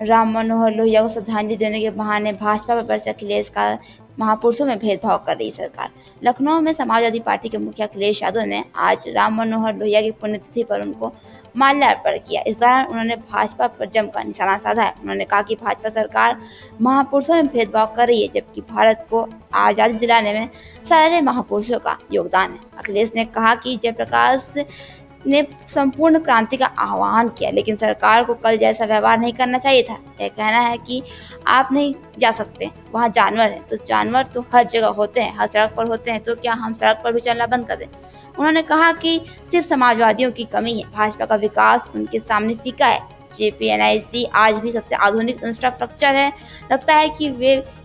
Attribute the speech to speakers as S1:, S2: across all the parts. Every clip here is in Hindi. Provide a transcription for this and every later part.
S1: राम मनोहर लोहिया को श्रद्धांजलि देने के बहाने भाजपा पर बरसे अखिलेश का महापुरुषों में भेदभाव कर रही सरकार। लखनऊ में समाजवादी पार्टी के मुखिया अखिलेश यादव ने आज राम मनोहर लोहिया की पुण्यतिथि पर उनको माल्यार्पण किया। इस दौरान उन्होंने भाजपा पर जमकर निशाना साधा है। उन्होंने कहा कि भाजपा सरकार महापुरुषों में भेदभाव कर रही है, जबकि भारत को आज़ादी दिलाने में सारे महापुरुषों का योगदान है। अखिलेश ने कहा कि जयप्रकाश ने संपूर्ण क्रांति का आह्वान किया, लेकिन सरकार को कल जैसा व्यवहार नहीं करना चाहिए था। यह कहना है कि आप नहीं जा सकते, वहाँ जानवर हैं, तो जानवर तो हर जगह होते हैं, हर सड़क पर होते हैं, तो क्या हम सड़क पर भी चलना बंद कर दें? उन्होंने कहा कि सिर्फ समाजवादियों की कमी है, भाजपा का विकास उनके सामने फीका है। जेपीएनआईसी आज भी सबसे आधुनिक इंफ्रास्ट्रक्चर है। लगता है कि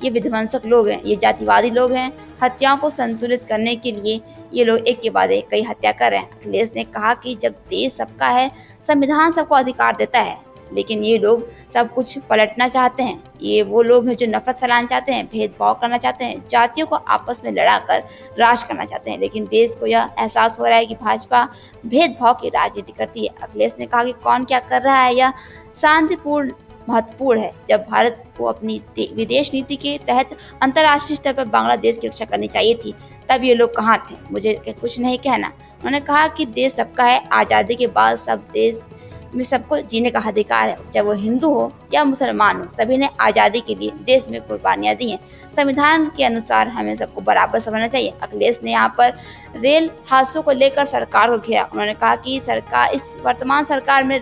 S1: ये विध्वंसक लोग हैं, ये जातिवादी लोग हैं। हत्याओं को संतुलित करने के लिए ये लोग एक के बाद एक कई हत्या कर रहे हैं। अखिलेश ने कहा कि जब देश सबका है, संविधान सबको अधिकार देता है, लेकिन ये लोग सब कुछ पलटना चाहते हैं। ये वो लोग हैं जो नफरत फैलाना चाहते हैं, भेदभाव करना चाहते हैं, जातियों को आपस में लड़ाकर राज करना चाहते हैं। लेकिन देश को यह एहसास हो रहा है कि भाजपा भेदभाव की राजनीति करती है। अखिलेश ने कहा कि कौन क्या कर रहा है यह शांतिपूर्ण महत्वपूर्ण है। जब भारत को अपनी विदेश नीति के तहत अंतर्राष्ट्रीय स्तर पर बांग्लादेश की रक्षा करनी चाहिए थी, तब ये लोग कहाँ थे? मुझे कुछ नहीं कहना। उन्होंने कहा कि देश सबका है, आज़ादी के बाद सब देश में सबको जीने का अधिकार है, चाहे वो हिंदू हो या मुसलमान हो, सभी ने आज़ादी के लिए देश में कुर्बानियाँ दी हैं। संविधान के अनुसार हमें सबको बराबर समझना चाहिए। अखिलेश ने यहाँ पर रेल हादसों को लेकर सरकार को घेरा। उन्होंने कहा कि सरकार, इस वर्तमान सरकार में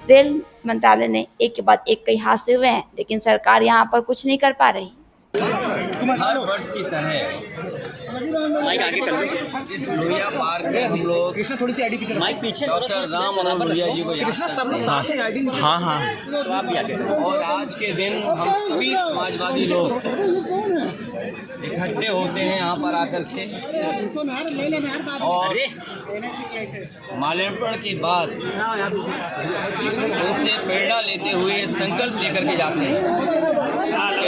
S1: रेल मंत्रालय ने एक के बाद एक कई हादसे हुए हैं, लेकिन सरकार यहाँ पर कुछ नहीं कर पा रही।
S2: हर वर्ष की तरह इस लोहिया पार्क में हम लोग
S3: कृष्णा थोड़ी सी आईडी पीछे
S2: माइक पीछे डॉक्टर राम मनोहर लोहिया जी को
S3: कृष्णा सब लोग साथ हैं आईडी
S2: हाँ तो आप भी आगे और आज के दिन हम सभी समाजवादी लोग इकट्ठे होते हैं यहाँ पर आकर के और माल्यार्पण के बाद उनसे प्रेरणा लेते हुए संकल्प लेकर के जाते हैं।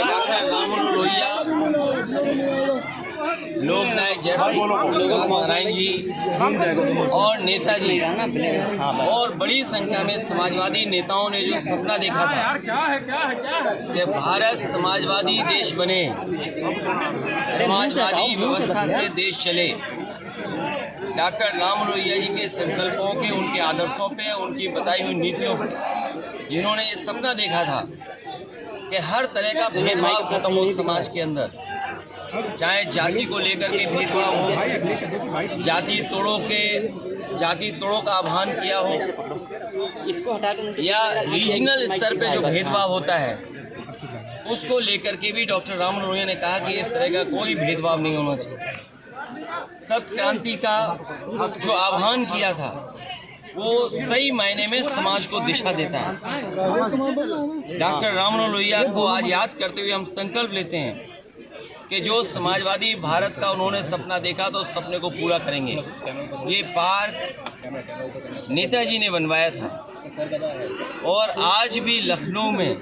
S2: डॉक्टर राम मनोहर लोहिया, लोक नायक जयप्रकाश नारायण जी और नेताजी और बड़ी संख्या में समाजवादी नेताओं ने जो सपना देखा था कि भारत समाजवादी देश बने, समाजवादी व्यवस्था से देश चले, डॉक्टर राम लोहिया जी के संकल्पों के, उनके आदर्शों पे, उनकी बताई हुई नीतियों पे, जिन्होंने ये सपना देखा था कि हर तरह का भेदभाव खत्म हो समाज के अंदर, चाहे जाति को लेकर के भेदभाव हो, जाति तोड़ों का आह्वान किया हो, इसको हटा या रीजनल स्तर पे जो भेदभाव होता है उसको लेकर के भी डॉक्टर राम मनोहर लोहिया ने कहा कि इस तरह का कोई भेदभाव नहीं होना चाहिए। सब क्रांति का जो आह्वान किया था वो सही मायने में समाज को दिशा देता है। डॉक्टर राम मनोहर लोहिया को आज याद करते हुए हम संकल्प लेते हैं कि जो समाजवादी भारत का उन्होंने सपना देखा तो उस सपने को पूरा करेंगे। ये पार्क नेताजी ने बनवाया था और आज भी लखनऊ में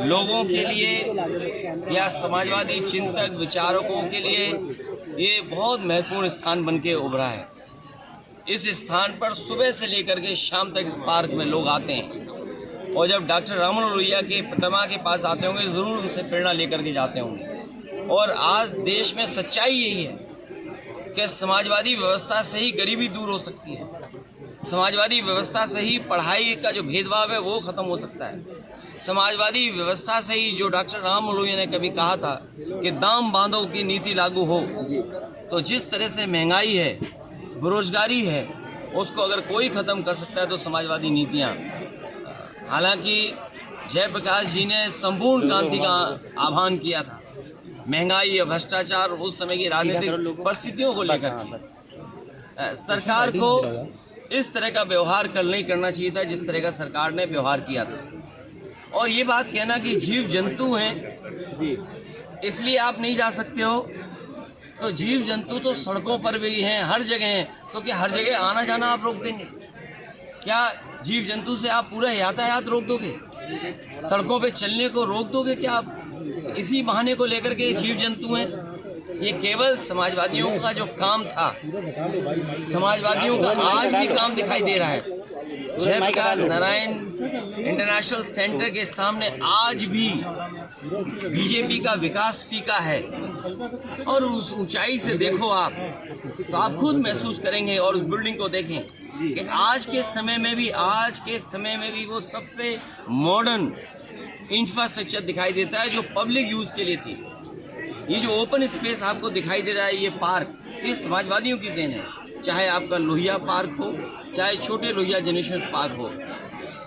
S2: लोगों के लिए या समाजवादी चिंतक विचारकों के लिए ये बहुत महत्वपूर्ण स्थान बन के उभरा है। इस स्थान पर सुबह से लेकर के शाम तक इस पार्क में लोग आते हैं और जब डॉक्टर राम मनोहर लोहिया के प्रतिमा के पास आते होंगे ज़रूर उनसे प्रेरणा लेकर के जाते होंगे। और आज देश में सच्चाई यही है कि समाजवादी व्यवस्था से ही गरीबी दूर हो सकती है, समाजवादी व्यवस्था से ही पढ़ाई का जो भेदभाव है वो ख़त्म हो सकता है, समाजवादी व्यवस्था से ही जो डॉक्टर राम मनोहर लोहिया ने कभी कहा था कि दाम बांधो की नीति लागू हो, तो जिस तरह से महंगाई है, बेरोजगारी है, उसको अगर कोई ख़त्म कर सकता है तो समाजवादी नीतियाँ। हालांकि जयप्रकाश जी ने संपूर्ण क्रांति का आह्वान किया था, महंगाई या भ्रष्टाचार उस समय की राजनीतिक परिस्थितियों को लेकर सरकार को इस तरह का व्यवहार कल नहीं करना चाहिए था जिस तरह का सरकार ने व्यवहार किया था। और ये बात कहना कि जीव जंतु हैं इसलिए आप नहीं जा सकते हो, तो जीव जंतु तो सड़कों पर भी हैं, हर जगह हैं, तो क्या हर जगह आना जाना आप रोक देंगे? क्या जीव जंतु से आप पूरा यातायात रोक दोगे? सड़कों पे चलने को रोक दोगे क्या आप? इसी बहाने को लेकर के जीव जंतु हैं। ये केवल समाजवादियों का जो काम था, समाजवादियों का आज भी काम दिखाई दे रहा है। जयप्रकाश नारायण इंटरनेशनल सेंटर के सामने आज भी बीजेपी का विकास फीका है। और उस ऊंचाई से देखो आप, तो आप खुद महसूस करेंगे, और उस बिल्डिंग को देखें कि आज के समय में भी वो सबसे मॉडर्न इंफ्रास्ट्रक्चर दिखाई देता है जो पब्लिक यूज के लिए थी। ये जो ओपन स्पेस आपको दिखाई दे रहा है, ये पार्क, ये समाजवादियों की देन है। चाहे आपका लोहिया पार्क हो, चाहे छोटे लोहिया जनरेशन पार्क हो।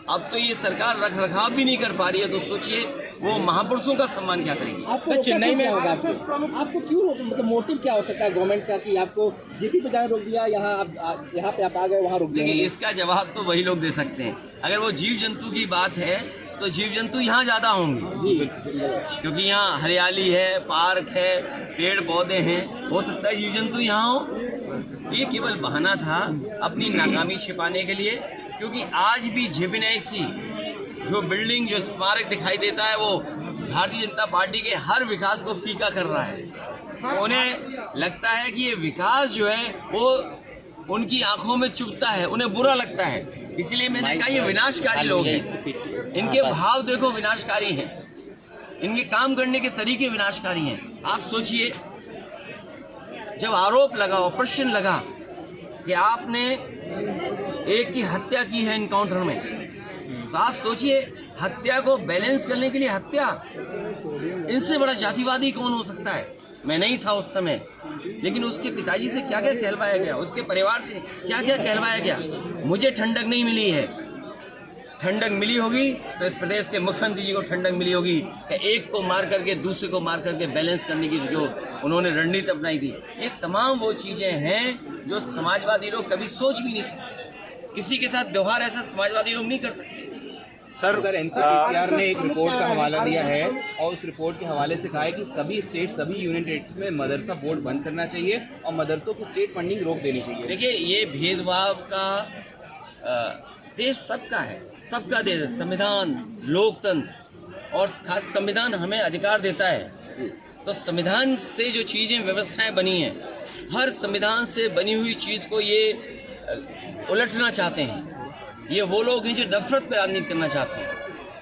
S2: अब तो ये सरकार रख रखाव भी नहीं कर पा रही है, तो सोचिए वो महापुरुषों का सम्मान क्या करेगी।
S3: आपको चेन्नई में होगा, आपको क्यों रोक, मतलब मोटिव क्या हो सकता है गवर्नमेंट का कि आपको जेपी पे जाने रोक दिया, यहाँ पे आप आ गए, वहाँ रोक दिया?
S2: देखिए, इसका जवाब तो वही लोग दे सकते हैं। अगर वो जीव जंतु की बात है तो जीव जंतु यहाँ ज़्यादा होंगे, क्योंकि यहाँ हरियाली है, पार्क है, पेड़ पौधे हैं। हो सकता है जीव जंतु यहाँ हो। ये केवल बहाना था अपनी नाकामी छिपाने के लिए, क्योंकि आज भी जेपीएनआईसी जो बिल्डिंग, जो स्मारक दिखाई देता है, वो भारतीय जनता पार्टी के हर विकास को फीका कर रहा है। उन्हें लगता है कि ये विकास जो है वो उनकी आंखों में चुभता है, उन्हें बुरा लगता है। इसलिए मैंने कहा ये विनाशकारी लोग हैं। इनके भाव देखो विनाशकारी हैं, इनके काम करने के तरीके विनाशकारी हैं। आप सोचिए, जब आरोप लगा और प्रश्न लगा कि आपने एक की हत्या की है एनकाउंटर में, तो आप सोचिए हत्या को बैलेंस करने के लिए हत्या, इनसे बड़ा जातिवादी कौन हो सकता है। मैं नहीं था उस समय, लेकिन उसके पिताजी से क्या क्या कहलवाया गया, उसके परिवार से क्या क्या कहलवाया गया। मुझे ठंडक नहीं मिली है। ठंडक मिली होगी तो इस प्रदेश के मुख्यमंत्री जी को ठंडक मिली होगी कि एक को मार करके दूसरे को मार करके बैलेंस करने की जो उन्होंने रणनीति अपनाई थी। ये तमाम वो चीज़ें हैं जो समाजवादी लोग कभी सोच भी नहीं सकते। किसी के साथ व्यवहार ऐसा समाजवादी लोग नहीं कर सकते।
S4: सर एनसीपीसीआर ने एक रिपोर्ट का हवाला दिया है और उस रिपोर्ट के हवाले से कहा है कि सभी स्टेट, सभी यूनियन टेरिटरीज में मदरसा बोर्ड बंद करना चाहिए और मदरसों की स्टेट फंडिंग रोक देनी चाहिए।
S2: देखिए, ये भेदभाव का देश सबका है, सबका देश है। संविधान, लोकतंत्र और खास संविधान हमें अधिकार देता है। तो संविधान से जो चीज़ें, व्यवस्थाएं बनी हैं, हर संविधान से बनी हुई चीज़ को ये उलटना चाहते हैं। ये वो लोग हैं जो नफरत पर राजनीति करना चाहते हैं।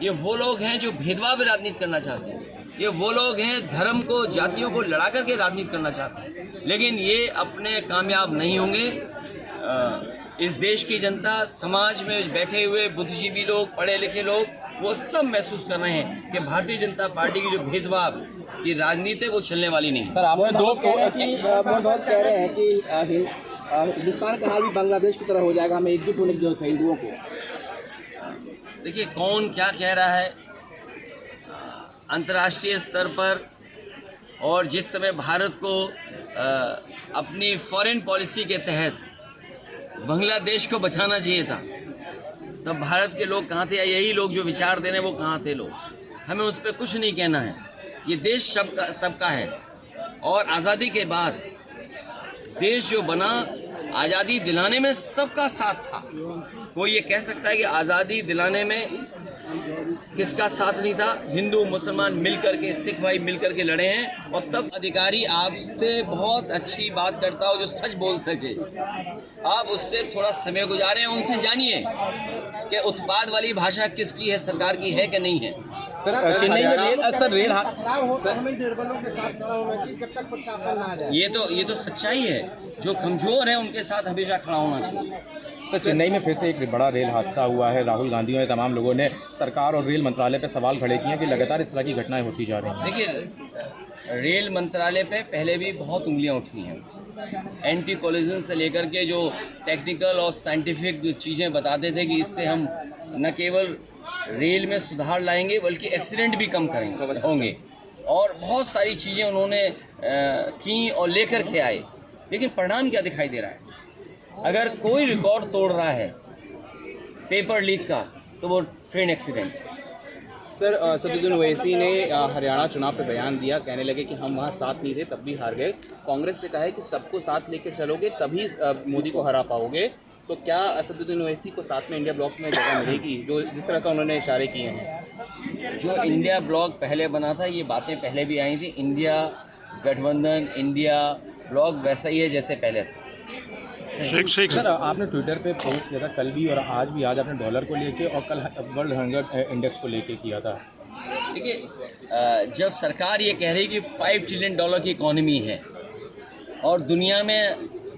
S2: ये वो लोग हैं जो भेदभाव पर राजनीति करना चाहते हैं। ये वो लोग हैं धर्म को, जातियों को लड़ा करके राजनीति करना चाहते हैं। लेकिन ये अपने कामयाब नहीं होंगे। इस देश की जनता, समाज में बैठे हुए बुद्धिजीवी लोग, पढ़े लिखे लोग, वो सब महसूस कर रहे हैं कि भारतीय जनता पार्टी की जो भेदभाव की राजनीति है वो चलने वाली नहीं।
S3: सर, आपने दो कह रहे हैं कि हिंदुस्तान का हाल भी बांग्लादेश की तरह हो जाएगा, हमें एकजुट होने की जरूरत है हिंदुओं को।
S2: देखिए, कौन क्या कह रहा है अंतर्राष्ट्रीय स्तर पर, और जिस समय भारत को अपनी फॉरेन पॉलिसी के तहत बांग्लादेश को बचाना चाहिए था, तब भारत के लोग कहाँ थे, या यही लोग जो विचार दे रहे हैं वो कहाँ थे लोग। हमें उस पर कुछ नहीं कहना है। ये देश सबका है। और आज़ादी के बाद देश जो बना, आज़ादी दिलाने में सबका साथ था। कोई ये कह सकता है कि आज़ादी दिलाने में किसका साथ नहीं था? हिंदू मुसलमान मिलकर के, सिख भाई मिलकर के लड़े हैं। और तब अधिकारी आपसे बहुत अच्छी बात करता हो जो सच बोल सके, आप उससे थोड़ा समय गुजारें, उनसे जानिए कि उत्पाद वाली भाषा किसकी है, सरकार की है कि नहीं है।
S3: सर, चेन्नई में रेल
S2: ये तो सच्चाई है। जो कमजोर है उनके साथ हमेशा खड़ा होना चाहिए।
S5: सर, चेन्नई में फिर से एक बड़ा रेल हादसा हुआ है। राहुल गांधी और तमाम लोगों ने सरकार और रेल मंत्रालय पर सवाल खड़े किए हैं कि लगातार इस तरह की घटनाएं होती जा रही हैं।
S2: देखिए, रेल मंत्रालय पे पहले भी बहुत उंगलियां उठी हैं। एंटी कोलिजन से लेकर के जो टेक्निकल और साइंटिफिक चीज़ें बताते थे कि इससे हम न केवल रेल में सुधार लाएंगे बल्कि एक्सीडेंट भी कम होंगे, और बहुत सारी चीज़ें उन्होंने की और लेकर के आए। लेकिन परिणाम क्या दिखाई दे रहा है? अगर कोई रिकॉर्ड तोड़ रहा है पेपर लीक का, तो वो train accident.
S4: Sir, Asaduddin Owaisi ने हरियाणा चुनाव पे बयान दिया, कहने लगे कि हम वहाँ साथ नहीं थे तब भी हार गए। कांग्रेस से कहा है कि सबको साथ लेके चलोगे तभी मोदी को हरा पाओगे। तो क्या असदुद्दीन ओवैसी को साथ में इंडिया ब्लॉक में जगह मिलेगी, जो जिस तरह का उन्होंने इशारे किए हैं?
S2: जो इंडिया ब्लॉक पहले बना था, ये बातें पहले भी आई थी। इंडिया गठबंधन, इंडिया ब्लॉक वैसा ही है जैसे पहले था।
S5: सर आपने ट्विटर पे पोस्ट किया था कल भी और आज भी, आज आपने डॉलर को लेके और कल वर्ल्ड हंगर इंडेक्स को लेके किया था।
S2: देखिए, जब सरकार ये कह रही कि $5 ट्रिलियन की इकॉनमी है और दुनिया में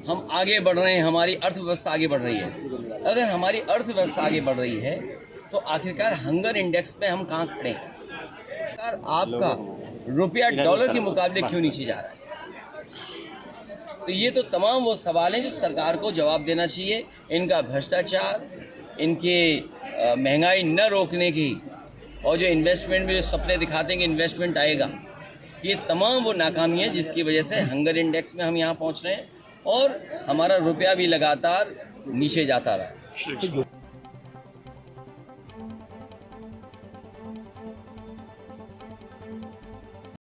S2: हम आगे बढ़ रहे हैं, हमारी अर्थव्यवस्था आगे बढ़ रही है, अगर हमारी अर्थव्यवस्था आगे बढ़ रही है तो आखिरकार हंगर इंडेक्स पे हम कहाँ खड़े हैं? आपका रुपया डॉलर के मुकाबले क्यों नीचे जा रहा है? तो ये तो तमाम वो सवाल हैं जो सरकार को जवाब देना चाहिए। इनका भ्रष्टाचार, इनके महंगाई न रोकने की, और जो इन्वेस्टमेंट में जो सपने दिखाते हैं कि इन्वेस्टमेंट आएगा, ये तमाम वो नाकामी है जिसकी वजह से हंगर इंडेक्स में हम यहाँ पहुँच रहे हैं और हमारा रुपया भी लगातार नीचे जाता रहा है।